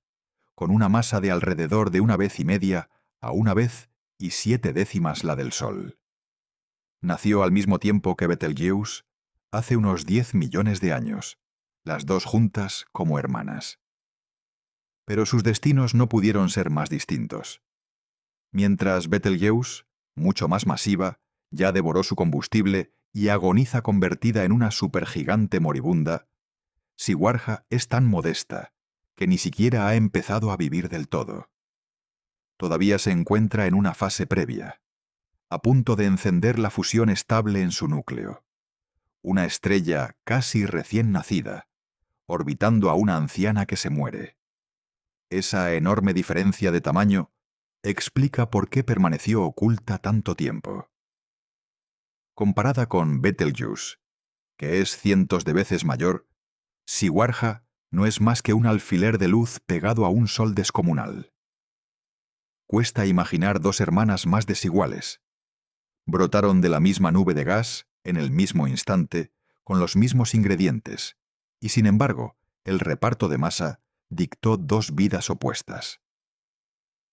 con una masa de alrededor de 1,5 a 1,7 la del Sol. Nació al mismo tiempo que Betelgeuse, hace unos 10 millones de años, las dos juntas como hermanas. Pero sus destinos no pudieron ser más distintos. Mientras Betelgeuse, mucho más masiva, ya devoró su combustible y agoniza convertida en una supergigante moribunda, Siwarja es tan modesta que ni siquiera ha empezado a vivir del todo. Todavía se encuentra en una fase previa, a punto de encender la fusión estable en su núcleo. Una estrella casi recién nacida, orbitando a una anciana que se muere. Esa enorme diferencia de tamaño explica por qué permaneció oculta tanto tiempo. Comparada con Betelgeuse, que es cientos de veces mayor, Siwarja no es más que un alfiler de luz pegado a un sol descomunal. Cuesta imaginar dos hermanas más desiguales. Brotaron de la misma nube de gas, en el mismo instante, con los mismos ingredientes, y sin embargo, el reparto de masa dictó dos vidas opuestas.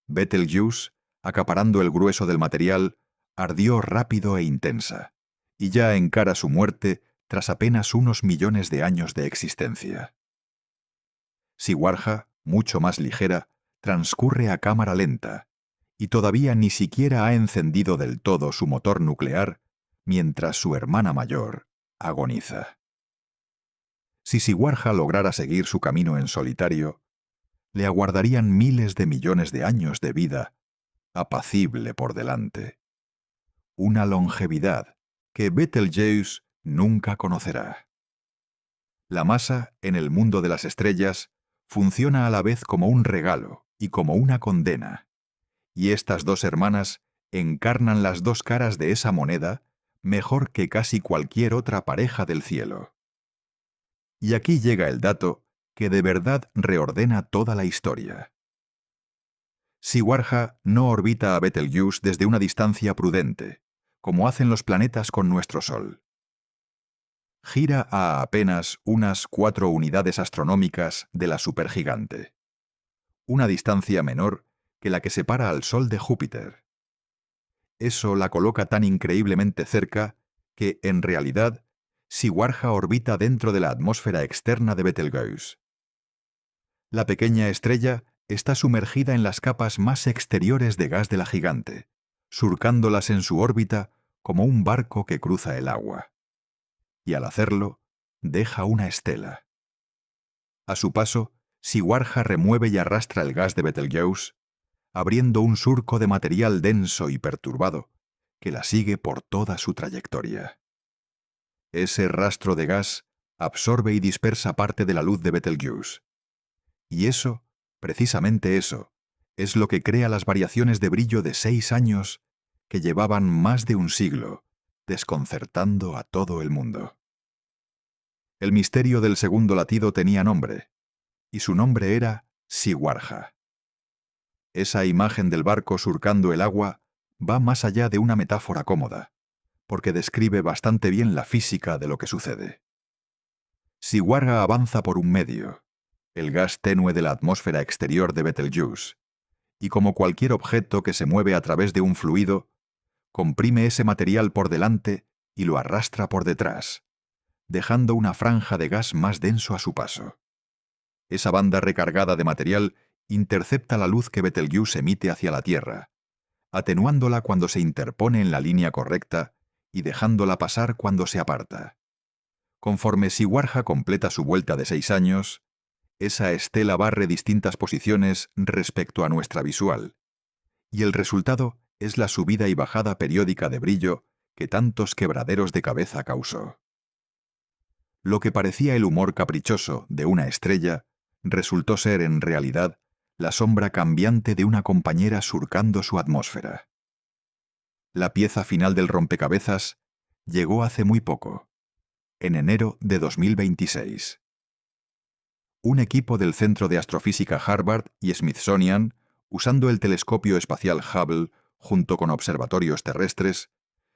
Betelgeuse, acaparando el grueso del material, ardió rápido e intensa, y ya encara su muerte tras apenas unos millones de años de existencia. Siwarja, mucho más ligera, transcurre a cámara lenta, y todavía ni siquiera ha encendido del todo su motor nuclear, mientras su hermana mayor agoniza. Si Siwarja lograra seguir su camino en solitario, le aguardarían miles de millones de años de vida, apacible por delante. Una longevidad que Betelgeuse nunca conocerá. La masa, en el mundo de las estrellas, funciona a la vez como un regalo y como una condena, y estas dos hermanas encarnan las dos caras de esa moneda mejor que casi cualquier otra pareja del cielo. Y aquí llega el dato que de verdad reordena toda la historia. Siwarha no orbita a Betelgeuse desde una distancia prudente, como hacen los planetas con nuestro Sol. Gira a apenas unas 4 unidades astronómicas de la supergigante, una distancia menor que la que separa al Sol de Júpiter. Eso la coloca tan increíblemente cerca que, en realidad, Siwarha orbita dentro de la atmósfera externa de Betelgeuse. La pequeña estrella está sumergida en las capas más exteriores de gas de la gigante, surcándolas en su órbita como un barco que cruza el agua. Y al hacerlo, deja una estela. A su paso, Siwarha remueve y arrastra el gas de Betelgeuse, abriendo un surco de material denso y perturbado que la sigue por toda su trayectoria. Ese rastro de gas absorbe y dispersa parte de la luz de Betelgeuse. Y eso, precisamente eso, es lo que crea las variaciones de brillo de 6 años que llevaban más de un siglo, desconcertando a todo el mundo. El misterio del segundo latido tenía nombre, y su nombre era Siwarha. Esa imagen del barco surcando el agua va más allá de una metáfora cómoda, porque describe bastante bien la física de lo que sucede. Siwarha avanza por un medio, el gas tenue de la atmósfera exterior de Betelgeuse, y como cualquier objeto que se mueve a través de un fluido, comprime ese material por delante y lo arrastra por detrás, dejando una franja de gas más denso a su paso. Esa banda recargada de material intercepta la luz que Betelgeuse emite hacia la Tierra, atenuándola cuando se interpone en la línea correcta y dejándola pasar cuando se aparta. Conforme Siwarha completa su vuelta de 6 años, esa estela barre distintas posiciones respecto a nuestra visual, y el resultado es la subida y bajada periódica de brillo que tantos quebraderos de cabeza causó. Lo que parecía el humor caprichoso de una estrella resultó ser, en realidad, la sombra cambiante de una compañera surcando su atmósfera. La pieza final del rompecabezas llegó hace muy poco, en enero de 2026. Un equipo del Centro de Astrofísica Harvard y Smithsonian, usando el telescopio espacial Hubble junto con observatorios terrestres,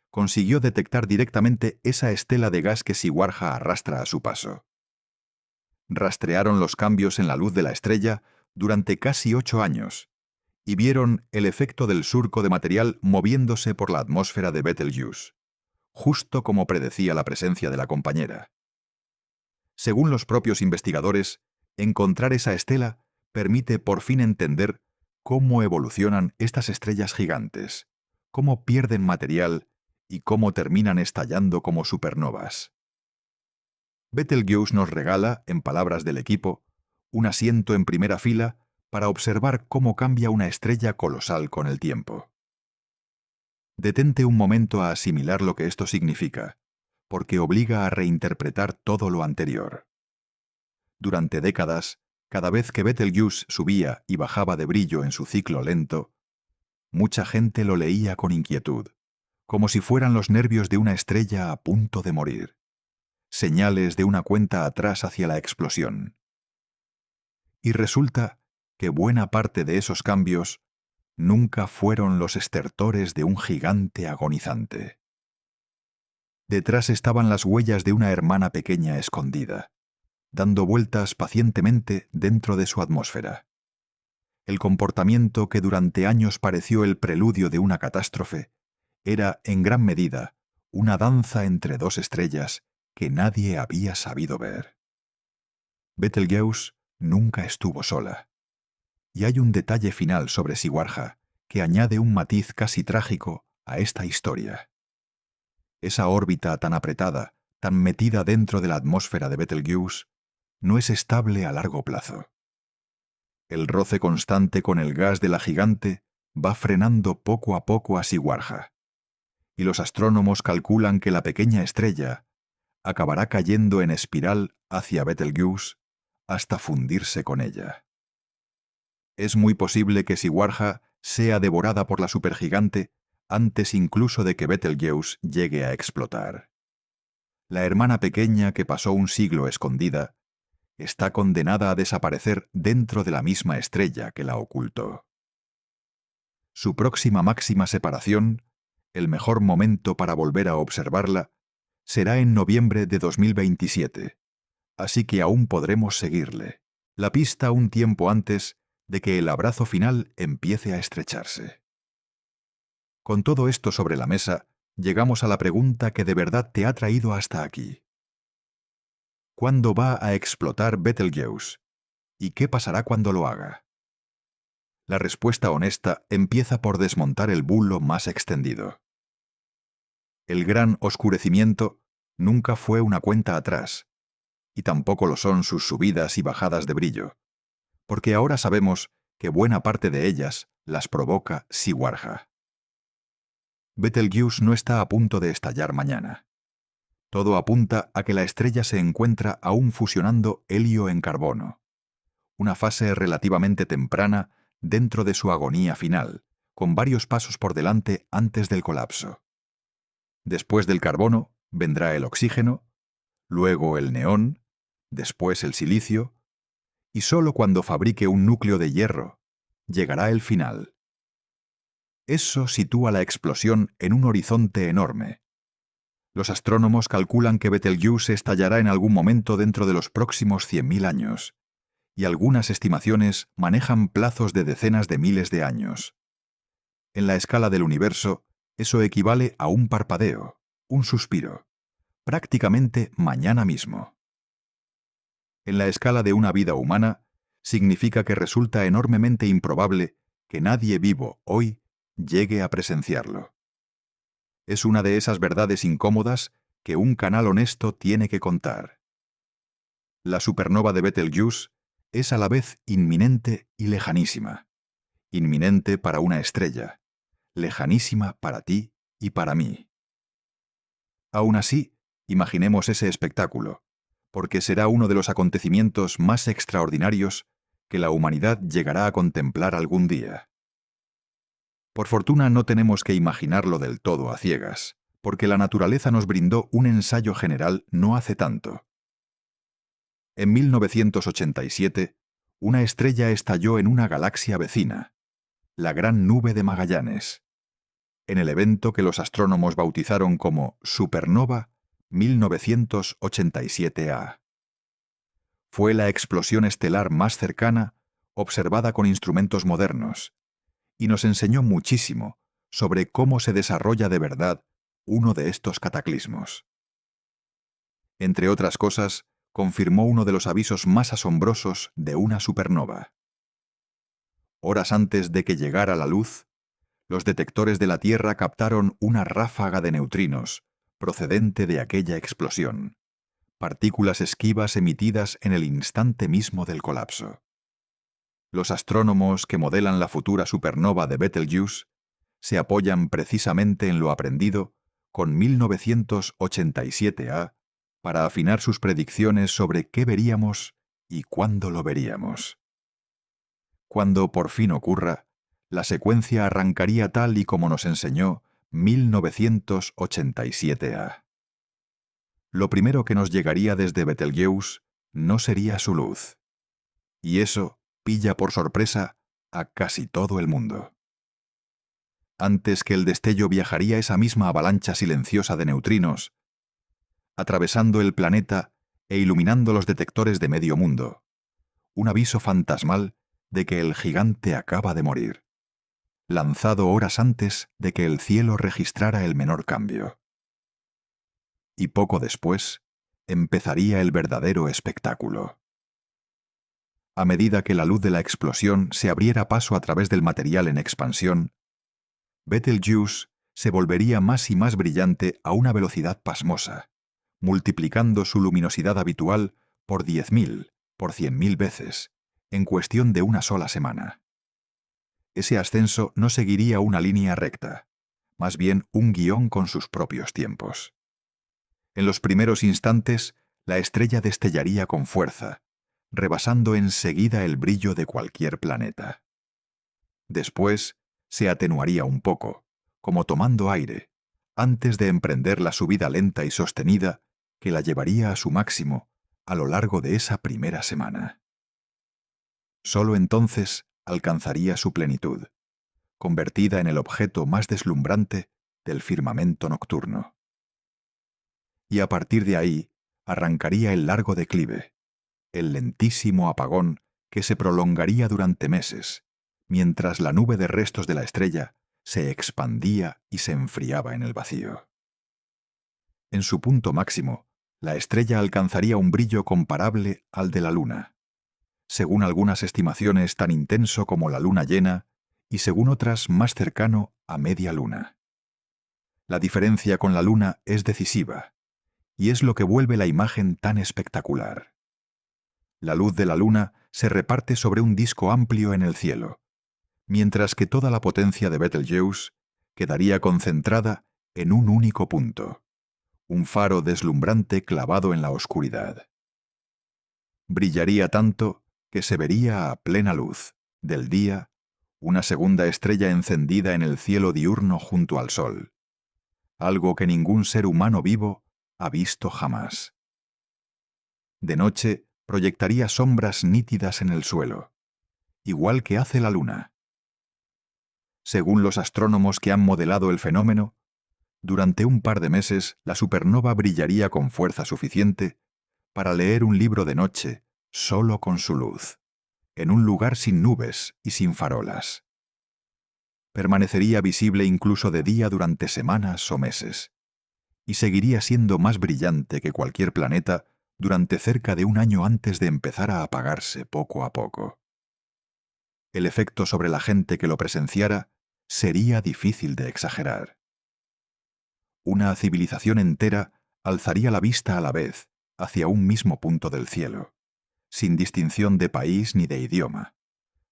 consiguió detectar directamente esa estela de gas que Siwarha arrastra a su paso. Rastrearon los cambios en la luz de la estrella durante casi 8 años y vieron el efecto del surco de material moviéndose por la atmósfera de Betelgeuse, justo como predecía la presencia de la compañera. Según los propios investigadores, encontrar esa estela permite por fin entender cómo evolucionan estas estrellas gigantes, cómo pierden material y cómo terminan estallando como supernovas. Betelgeuse nos regala, en palabras del equipo, un asiento en primera fila para observar cómo cambia una estrella colosal con el tiempo. Detente un momento a asimilar lo que esto significa, porque obliga a reinterpretar todo lo anterior. Durante décadas, cada vez que Betelgeuse subía y bajaba de brillo en su ciclo lento, mucha gente lo leía con inquietud, como si fueran los nervios de una estrella a punto de morir, señales de una cuenta atrás hacia la explosión. Y resulta que buena parte de esos cambios nunca fueron los estertores de un gigante agonizante. Detrás estaban las huellas de una hermana pequeña escondida, dando vueltas pacientemente dentro de su atmósfera. El comportamiento que durante años pareció el preludio de una catástrofe era, en gran medida, una danza entre dos estrellas que nadie había sabido ver. Betelgeuse nunca estuvo sola. Y hay un detalle final sobre Siwarha que añade un matiz casi trágico a esta historia. Esa órbita tan apretada, tan metida dentro de la atmósfera de Betelgeuse, no es estable a largo plazo. El roce constante con el gas de la gigante va frenando poco a poco a Siwarha, y los astrónomos calculan que la pequeña estrella acabará cayendo en espiral hacia Betelgeuse hasta fundirse con ella. Es muy posible que Siwarha sea devorada por la supergigante antes incluso de que Betelgeuse llegue a explotar. La hermana pequeña que pasó un siglo escondida está condenada a desaparecer dentro de la misma estrella que la ocultó. Su próxima máxima separación, el mejor momento para volver a observarla, será en noviembre de 2027, así que aún podremos seguirle la pista un tiempo antes de que el abrazo final empiece a estrecharse. Con todo esto sobre la mesa, llegamos a la pregunta que de verdad te ha traído hasta aquí. ¿Cuándo va a explotar Betelgeuse? ¿Y qué pasará cuando lo haga? La respuesta honesta empieza por desmontar el bulo más extendido. El gran oscurecimiento nunca fue una cuenta atrás, y tampoco lo son sus subidas y bajadas de brillo, porque ahora sabemos que buena parte de ellas las provoca Siwarja. Betelgeuse no está a punto de estallar mañana. Todo apunta a que la estrella se encuentra aún fusionando helio en carbono, una fase relativamente temprana dentro de su agonía final, con varios pasos por delante antes del colapso. Después del carbono vendrá el oxígeno, luego el neón, después el silicio, y solo cuando fabrique un núcleo de hierro llegará el final. Eso sitúa la explosión en un horizonte enorme. Los astrónomos calculan que Betelgeuse estallará en algún momento dentro de los próximos 100.000 años, y algunas estimaciones manejan plazos de decenas de miles de años. En la escala del universo, eso equivale a un parpadeo, un suspiro, prácticamente mañana mismo. En la escala de una vida humana, significa que resulta enormemente improbable que nadie vivo hoy llegue a presenciarlo. Es una de esas verdades incómodas que un canal honesto tiene que contar. La supernova de Betelgeuse es a la vez inminente y lejanísima. Inminente para una estrella, lejanísima para ti y para mí. Aún así, imaginemos ese espectáculo, porque será uno de los acontecimientos más extraordinarios que la humanidad llegará a contemplar algún día. Por fortuna no tenemos que imaginarlo del todo a ciegas, porque la naturaleza nos brindó un ensayo general no hace tanto. En 1987, una estrella estalló en una galaxia vecina, la Gran Nube de Magallanes, en el evento que los astrónomos bautizaron como Supernova 1987A. Fue la explosión estelar más cercana observada con instrumentos modernos, y nos enseñó muchísimo sobre cómo se desarrolla de verdad uno de estos cataclismos. Entre otras cosas, confirmó uno de los avisos más asombrosos de una supernova. Horas antes de que llegara la luz, los detectores de la Tierra captaron una ráfaga de neutrinos procedente de aquella explosión, partículas esquivas emitidas en el instante mismo del colapso. Los astrónomos que modelan la futura supernova de Betelgeuse se apoyan precisamente en lo aprendido con 1987A para afinar sus predicciones sobre qué veríamos y cuándo lo veríamos. Cuando por fin ocurra, la secuencia arrancaría tal y como nos enseñó 1987A. Lo primero que nos llegaría desde Betelgeuse no sería su luz. Y eso pilla por sorpresa a casi todo el mundo. Antes que el destello viajaría esa misma avalancha silenciosa de neutrinos, atravesando el planeta e iluminando los detectores de medio mundo. Un aviso fantasmal de que el gigante acaba de morir, lanzado horas antes de que el cielo registrara el menor cambio. Y poco después, empezaría el verdadero espectáculo. A medida que la luz de la explosión se abriera paso a través del material en expansión, Betelgeuse se volvería más y más brillante a una velocidad pasmosa, multiplicando su luminosidad habitual por 10.000, por 100.000 veces, en cuestión de una sola semana. Ese ascenso no seguiría una línea recta, más bien un guión con sus propios tiempos. En los primeros instantes, la estrella destellaría con fuerza, rebasando enseguida el brillo de cualquier planeta. Después, se atenuaría un poco, como tomando aire, antes de emprender la subida lenta y sostenida que la llevaría a su máximo a lo largo de esa primera semana. Solo entonces alcanzaría su plenitud, convertida en el objeto más deslumbrante del firmamento nocturno. Y a partir de ahí arrancaría el largo declive, el lentísimo apagón que se prolongaría durante meses, mientras la nube de restos de la estrella se expandía y se enfriaba en el vacío. En su punto máximo, la estrella alcanzaría un brillo comparable al de la luna, según algunas estimaciones tan intenso como la luna llena y según otras más cercano a media luna. La diferencia con la luna es decisiva, y es lo que vuelve la imagen tan espectacular. La luz de la luna se reparte sobre un disco amplio en el cielo, mientras que toda la potencia de Betelgeuse quedaría concentrada en un único punto, un faro deslumbrante clavado en la oscuridad. Brillaría tanto que se vería a plena luz del día una segunda estrella encendida en el cielo diurno junto al sol, algo que ningún ser humano vivo ha visto jamás. De noche proyectaría sombras nítidas en el suelo, igual que hace la luna. Según los astrónomos que han modelado el fenómeno, durante un par de meses la supernova brillaría con fuerza suficiente para leer un libro de noche solo con su luz, en un lugar sin nubes y sin farolas. Permanecería visible incluso de día durante semanas o meses, y seguiría siendo más brillante que cualquier planeta durante cerca de un año antes de empezar a apagarse poco a poco. El efecto sobre la gente que lo presenciara sería difícil de exagerar. Una civilización entera alzaría la vista a la vez hacia un mismo punto del cielo, sin distinción de país ni de idioma,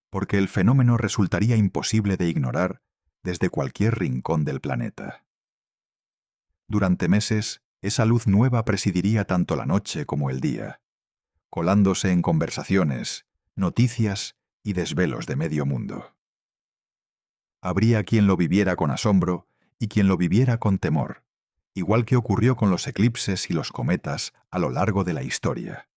porque el fenómeno resultaría imposible de ignorar desde cualquier rincón del planeta. Durante meses, esa luz nueva presidiría tanto la noche como el día, colándose en conversaciones, noticias y desvelos de medio mundo. Habría quien lo viviera con asombro y quien lo viviera con temor, igual que ocurrió con los eclipses y los cometas a lo largo de la historia.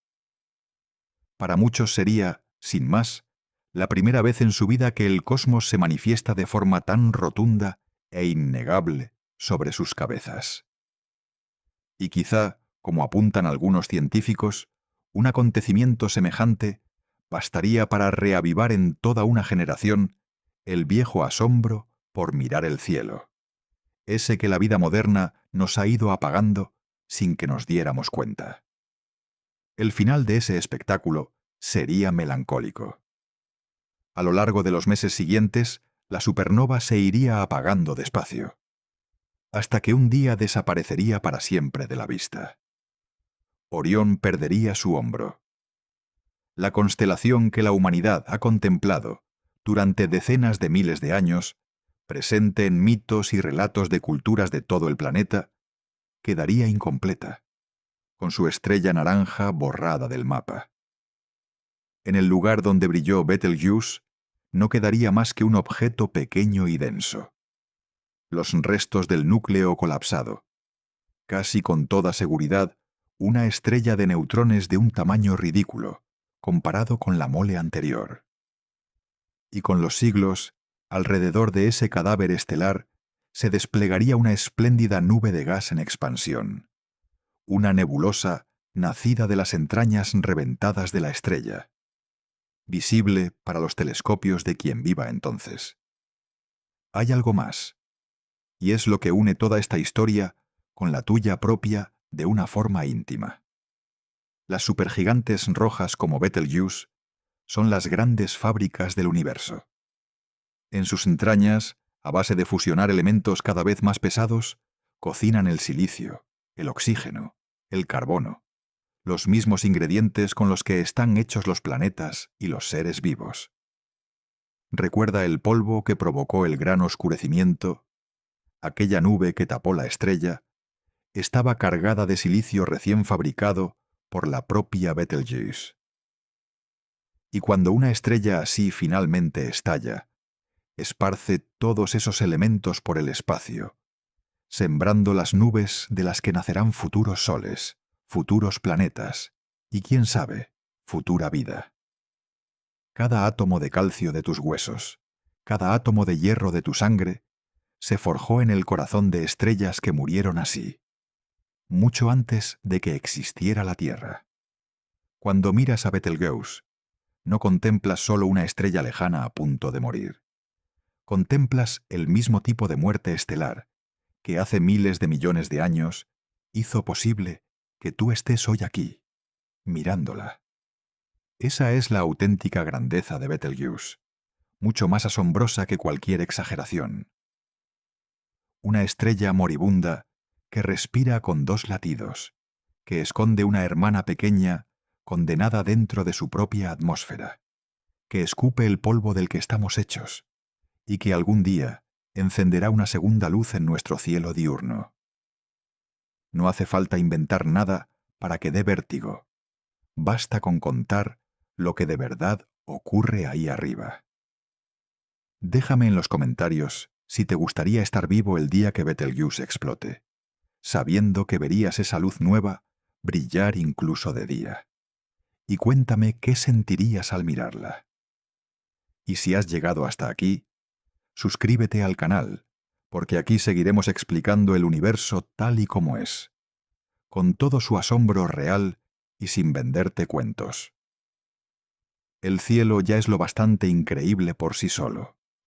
Para muchos sería, sin más, la primera vez en su vida que el cosmos se manifiesta de forma tan rotunda e innegable sobre sus cabezas. Y quizá, como apuntan algunos científicos, un acontecimiento semejante bastaría para reavivar en toda una generación el viejo asombro por mirar el cielo, ese que la vida moderna nos ha ido apagando sin que nos diéramos cuenta. El final de ese espectáculo sería melancólico. A lo largo de los meses siguientes, la supernova se iría apagando despacio, hasta que un día desaparecería para siempre de la vista. Orión perdería su hombro. La constelación que la humanidad ha contemplado durante decenas de miles de años, presente en mitos y relatos de culturas de todo el planeta, quedaría incompleta, con su estrella naranja borrada del mapa. En el lugar donde brilló Betelgeuse, no quedaría más que un objeto pequeño y denso. Los restos del núcleo colapsado. Casi con toda seguridad, una estrella de neutrones de un tamaño ridículo, comparado con la mole anterior. Y con los siglos, alrededor de ese cadáver estelar, se desplegaría una espléndida nube de gas en expansión. Una nebulosa nacida de las entrañas reventadas de la estrella, visible para los telescopios de quien viva entonces. Hay algo más, y es lo que une toda esta historia con la tuya propia de una forma íntima. Las supergigantes rojas como Betelgeuse son las grandes fábricas del universo. En sus entrañas, a base de fusionar elementos cada vez más pesados, cocinan el silicio, el oxígeno, el carbono, los mismos ingredientes con los que están hechos los planetas y los seres vivos. Recuerda el polvo que provocó el gran oscurecimiento. Aquella nube que tapó la estrella estaba cargada de silicio recién fabricado por la propia Betelgeuse. Y cuando una estrella así finalmente estalla, esparce todos esos elementos por el espacio, sembrando las nubes de las que nacerán futuros soles, futuros planetas, y quién sabe, futura vida. Cada átomo de calcio de tus huesos, cada átomo de hierro de tu sangre, se forjó en el corazón de estrellas que murieron así, mucho antes de que existiera la Tierra. Cuando miras a Betelgeuse, no contemplas solo una estrella lejana a punto de morir. Contemplas el mismo tipo de muerte estelar que hace miles de millones de años hizo posible que tú estés hoy aquí, mirándola. Esa es la auténtica grandeza de Betelgeuse, mucho más asombrosa que cualquier exageración. Una estrella moribunda que respira con 2 latidos, que esconde una hermana pequeña condenada dentro de su propia atmósfera, que escupe el polvo del que estamos hechos, y que algún día encenderá una segunda luz en nuestro cielo diurno. No hace falta inventar nada para que dé vértigo. Basta con contar lo que de verdad ocurre ahí arriba. Déjame en los comentarios si te gustaría estar vivo el día que Betelgeuse explote, sabiendo que verías esa luz nueva brillar incluso de día. Y cuéntame qué sentirías al mirarla. Y si has llegado hasta aquí, suscríbete al canal, porque aquí seguiremos explicando el universo tal y como es, con todo su asombro real y sin venderte cuentos. El cielo ya es lo bastante increíble por sí solo.